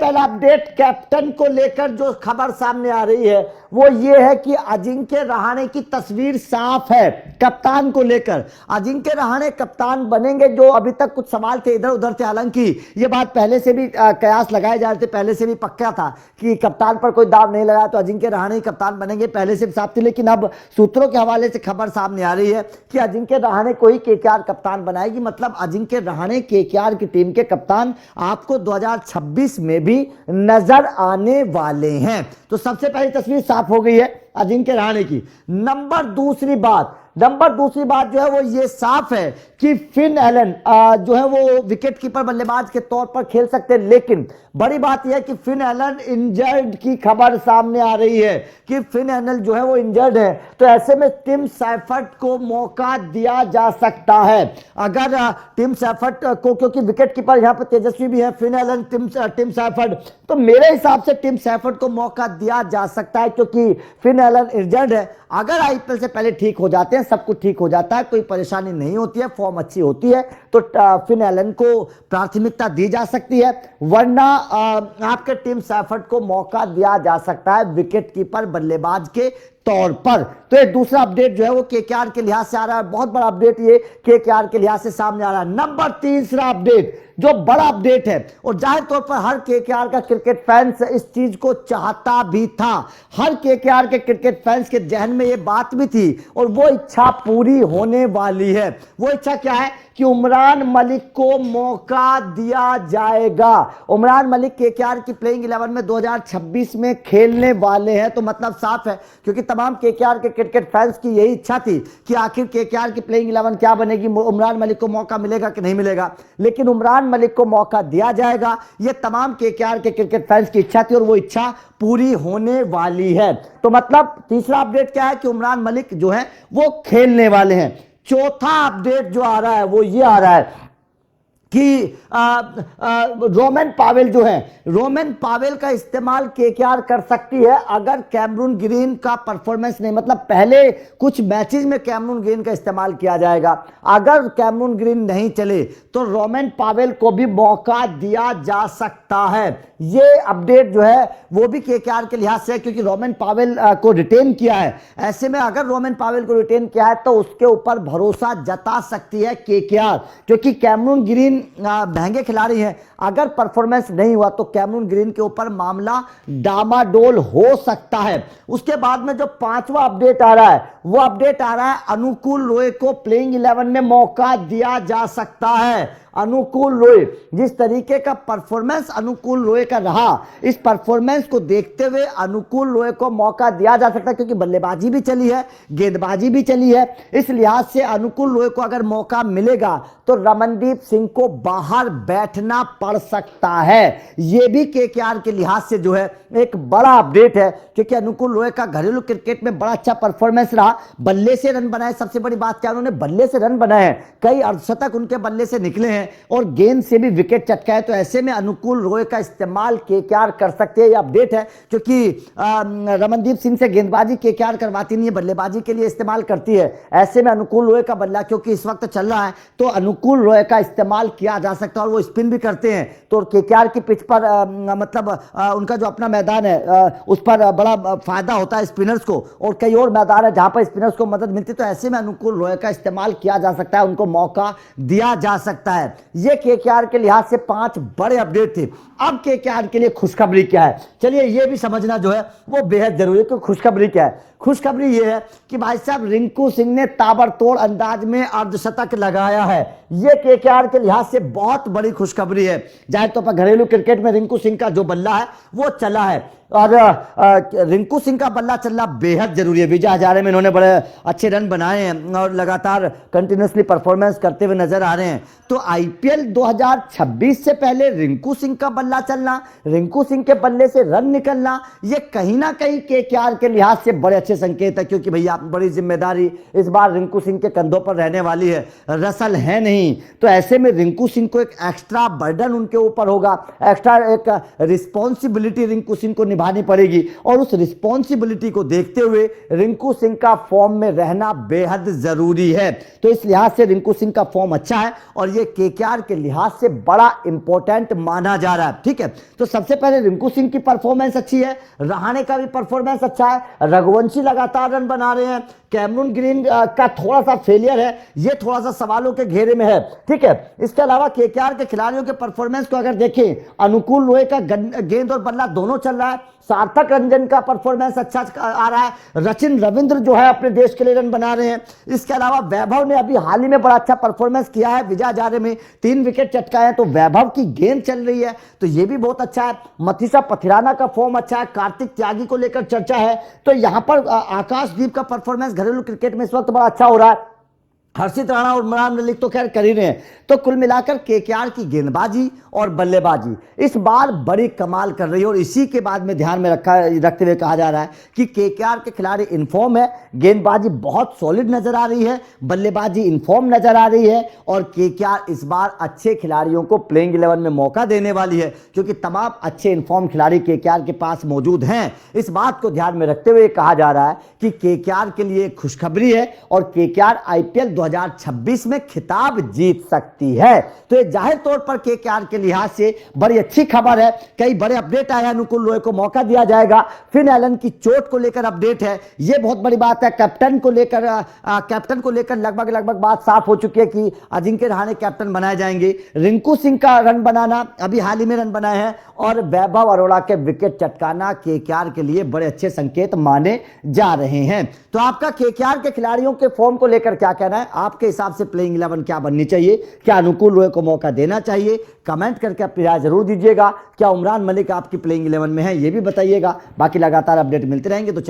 पहला update captain को लेकर जो खबर सामने आ रही है वो ये है कि अजिंक्य रहाणे की तस्वीर साफ है कप्तान को लेकर। अजिंक्य रहाणे कप्तान बनेंगे, जो अभी तक कुछ सवाल थे इधर उधर थे, हालांकि ये बात पहले से भी कयास लगाए जा रहे थे, पहले से भी पक्का था कि कप्तान पर कोई दाव नहीं लगा तो अजिंक्य रहाणे ही कप्तान बनेंगे, पहले से भी साफ थी। लेकिन अब सूत्रों के हवाले से खबर सामने आ रही है कि अजिंक्य रहाणे को ही केकेआर कप्तान बनाएगी। मतलब अजिंक्य रहाणे केकेआर की टीम के कप्तान आपको 2026 में भी नजर आने वाले हैं। तो सबसे पहली तस्वीर साफ हो गई है अजिंक्य रहाणे की। नंबर दूसरी बात जो है वो ये साफ है कि फिन एलन जो है वो विकेट कीपर बल्लेबाज के तौर पर खेल सकते हैं, लेकिन बड़ी बात यह है कि फिन एलन इंजर्ड की खबर सामने आ रही है कि फिन एलन जो है वो इंजर्ड है। तो ऐसे में टिम सैफर्ट को मौका दिया जा सकता है। अगर टिम सैफर्ट को, क्योंकि विकेट कीपर यहां पर तेजस्वी भी है, फिन एलन, टिम सैफर्ट, तो मेरे हिसाब से टिम सैफर्ट को मौका दिया जा सकता है क्योंकि फिन एलन इंजर्ड है। अगर आईपीएल से पहले ठीक हो जाते हैं, सब कुछ ठीक हो जाता है, कोई परेशानी नहीं होती है, फॉर्म अच्छी होती है, तो फिन एलन को प्राथमिकता दी जा सकती है, वरना आपके टिम सैफर्ट को मौका दिया जा सकता है विकेट कीपर बल्लेबाज के तौर पर। तो ये दूसरा अपडेट जो है वो केकेआर के लिहाज से आ रहा है, बहुत बड़ा अपडेट ये केकेआर के लिहाज से सामने आ रहा है। नंबर तीसरा अपडेट जो बड़ा अपडेट है, और जाहिर तौर पर हर केकेआर का क्रिकेट फैंस इस चीज को चाहता भी था, हर केकेआर के क्रिकेट फैंस के जहन में ये बात भी थी और वो इच्छा पूरी होने वाली है। वो इच्छा क्या है कि उमरान मलिक को मौका दिया जाएगा। उमरान मलिक केकेआर की प्लेइंग 11 में 2026 में खेलने वाले हैं। तो मतलब साफ है, क्योंकि तमाम केकेआर के क्रिकेट फैंस की यही इच्छा थी कि आखिर केकेआर की प्लेइंग 11 क्या बनेगी, उमरान मलिक को मौका मिलेगा कि नहीं मिलेगा, लेकिन उमरान मलिक को मौका दिया जाएगा। यह तमाम केकेआर के क्रिकेट फैंस की इच्छा थी और वो इच्छा पूरी होने वाली है। तो मतलब तीसरा अपडेट क्या है कि उमरान मलिक जो है वो खेलने वाले हैं। चौथा अपडेट जो आ रहा है वो ये आ रहा है कि रोमन पावेल जो है, रोमन पावेल का इस्तेमाल केकेआर कर सकती है अगर कैमरून ग्रीन का परफॉर्मेंस नहीं, मतलब पहले कुछ मैचेस में कैमरून ग्रीन का इस्तेमाल किया जाएगा, अगर कैमरून ग्रीन नहीं चले तो रोमन पावेल को भी मौका दिया जा सकता है। ये अपडेट जो है वो भी केकेआर के लिहाज से है क्योंकि रोमन पावेल को रिटेन किया है। ऐसे में अगर रोमन पावेल को रिटेन किया है तो उसके ऊपर भरोसा जता सकती है केकेआर, क्योंकि कैमरून ग्रीन महंगे खिलाड़ी हैं, अगर परफॉर्मेंस नहीं हुआ तो कैमरून ग्रीन के ऊपर मामला डामाडोल हो सकता है। उसके बाद में जो पांचवा अपडेट आ रहा है वो अपडेट आ रहा है अनुकूल रॉय को प्लेइंग 11 में मौका दिया जा सकता है। अनुकूल रॉय, जिस तरीके का परफॉर्मेंस अनुकूल रॉय का रहा, इस परफॉर्मेंस को देखते हुए अनुकूल रॉय को मौका दिया जा सकता है क्योंकि बल्लेबाजी भी चली है, गेंदबाजी भी चली है। इस लिहाज से अनुकूल रॉय को अगर मौका मिलेगा तो रमनदीप सिंह को बाहर बैठना पड़ सकता है। यह भी केकेआर के लिहाज से जो है एक बड़ा अपडेट है क्योंकि अनुकूल रॉय का घरेलू क्रिकेट में बड़ा अच्छा परफॉर्मेंस रहा, बल्ले से रन बनाए, सबसे बड़ी बात क्या उन्होंने बल्ले से रन बनाए हैं, कई अर्धशतक उनके बल्ले से निकले हैं और गेंद से भी विकेट चटकाए। तो ऐसे में अनुकूल रॉय का इस्तेमाल केकेआर कर सकते हैं। यह अपडेट है क्योंकि रमनदीप सिंह से गेंदबाजी केकेआर करवाती नहीं है, बल्लेबाजी के लिए इस्तेमाल करती है। ऐसे में अनुकूल रॉय का बल्ला क्योंकि इस वक्त चल रहा है तो अनुकूल रॉय का इस्तेमाल किया जा सकता है और वो स्पिन भी करते हैं। तो केकेआर की पिच पर मतलब उनका जो अपना मैदान है उस पर बड़ा फायदा होता है स्पिनर्स को, और कई और मैदान है जहां पर स्पिनर्स को मदद मिलती है। तो ऐसे में अनुकूल रॉय का इस्तेमाल किया जा सकता है, उनको मौका दिया जा सकता है। ये केकेआर के लिहाज से 5 बड़े अपडेट थे। अब केकेआर के लिए खुशखबरी क्या है, चलिए ये भी समझना जो है वो बेहद जरूरी है। तो खुशखबरी क्या है? खुशखबरी ये है कि भाई साहब रिंकू सिंह ने ताबड़तोड़ अंदाज में अर्धशतक लगाया है। ये केकेआर के लिहाज से बहुत बड़ी खुशखबरी है। जाहिर तौर पर घरेलू क्रिकेट में रिंकू सिंह का जो बल्ला है वो चला है और रिंकू सिंह का बल्ला चलना बेहद जरूरी है। विजय हजारे में इन्होंने बड़े अच्छे रन बनाए हैं और लगातार कंटिन्यूसली परफॉर्मेंस करते हुए नजर आ रहे हैं। तो आईपीएल 2026 से पहले रिंकू सिंह का बल्ला चलना, रिंकू सिंह के बल्ले से रन निकलना, ये कहीं ना कहीं केकेआर के लिहाज से बड़े अच्छे संकेत है क्योंकि भैया बड़ी जिम्मेदारी इस बार रिंकू सिंह के कंधों पर रहने वाली है। रसल है नहीं, तो ऐसे में रिंकू सिंह को एक एक्स्ट्रा बर्डन उनके ऊपर होगा, एक्स्ट्रा एक रिस्पॉन्सिबिलिटी रिंकू सिंह को निभानी पड़ेगी और उस रिस्पॉन्सिबिलिटी को देखते हुए रिंकू सिंह का फॉर्म में रहना बेहद जरूरी है। तो इस लिहाज से रिंकू सिंह का फॉर्म अच्छा है और ये केकेआर के लिहाज से बड़ा इंपॉर्टेंट माना जा रहा है। ठीक है, तो सबसे पहले रिंकू सिंह की परफॉर्मेंस अच्छी है, रहाणे का भी परफॉर्मेंस अच्छा है, रघुवंशी लगातार रन बना रहे हैं, कैमरून ग्रीन का थोड़ा सा फेलियर है, ये थोड़ा सा सवालों के घेरे में है। ठीक है, इसके अलावा केकेआर के खिलाड़ियों के परफॉर्मेंस को अगर देखें, अनुकूल रोय का गेंद और बल्ला दोनों चल रहा है, सार्थक रंजन का परफॉर्मेंस अच्छा आ रहा है, रचिन रविंद्र जो है अपने देश के लिए रन बना रहे हैं। इसके अलावा वैभव ने अभी हाल ही में बड़ा अच्छा परफॉर्मेंस किया है, विजय हजारे में 3 विकेट चटकाए हैं, तो वैभव की गेंद चल रही है, तो ये भी बहुत अच्छा है। मथीसा पथिराना का फॉर्म अच्छा है, कार्तिक त्यागी को लेकर चर्चा है, तो यहां पर आकाशदीप का परफॉर्मेंस घरेलू क्रिकेट में इस वक्त बड़ा अच्छा हो रहा है। हर्षित राणा और उमरान मलिक तो खैर कर ही रहे हैं। तो कुल मिलाकर केकेआर की गेंदबाजी और बल्लेबाजी इस बार बड़ी कमाल कर रही है, और इसी के बाद में ध्यान में रखते हुए कहा जा रहा है कि केकेआर के खिलाड़ी इनफॉर्म है, गेंदबाजी बहुत सॉलिड नजर आ रही है, बल्लेबाजी इनफॉर्म नजर आ रही है, और केकेआर इस बार अच्छे खिलाड़ियों को प्लेइंग 11 में मौका देने वाली है, क्योंकि तमाम अच्छे इनफॉर्म खिलाड़ी केकेआर के पास मौजूद हैं। इस बात को ध्यान में रखते हुए कहा जा रहा है कि केकेआर के लिए खुशखबरी है, और केकेआर आईपीएल 2026 में खिताब जीत सकती है। तो ये जाहिर तौर पर केकेआर के लिहाज से बड़ी अच्छी खबर है। कई बड़े अपडेट आए हैं, अनुकूल रॉय को मौका दिया जाएगा, फिन एलन की चोट को लेकर अपडेट है, ये बहुत बड़ी बात है। कैप्टन को लेकर लगभग बात साफ हो चुकी है कि अजिंक्य रहाणे कैप्टन बनाए जाएंगे। रिंकू सिंह का रन बनाना, अभी हाल ही में रन बनाए हैं, और वैभव अरोड़ा के विकेट चटकाना केकेआर के लिए बड़े अच्छे संकेत माने जा रहे हैं। तो आपका केकेआर के खिलाड़ियों के फॉर्म को लेकर क्या कहना है? आपके हिसाब से प्लेइंग 11 क्या बननी चाहिए? क्या अनुकूल रॉय को मौका देना चाहिए? कमेंट करके अपनी राय जरूर दीजिएगा। क्या उमरान मलिक आपकी प्लेइंग 11 में है, ये भी बताइएगा। बाकी लगातार अपडेट मिलते रहेंगे, तो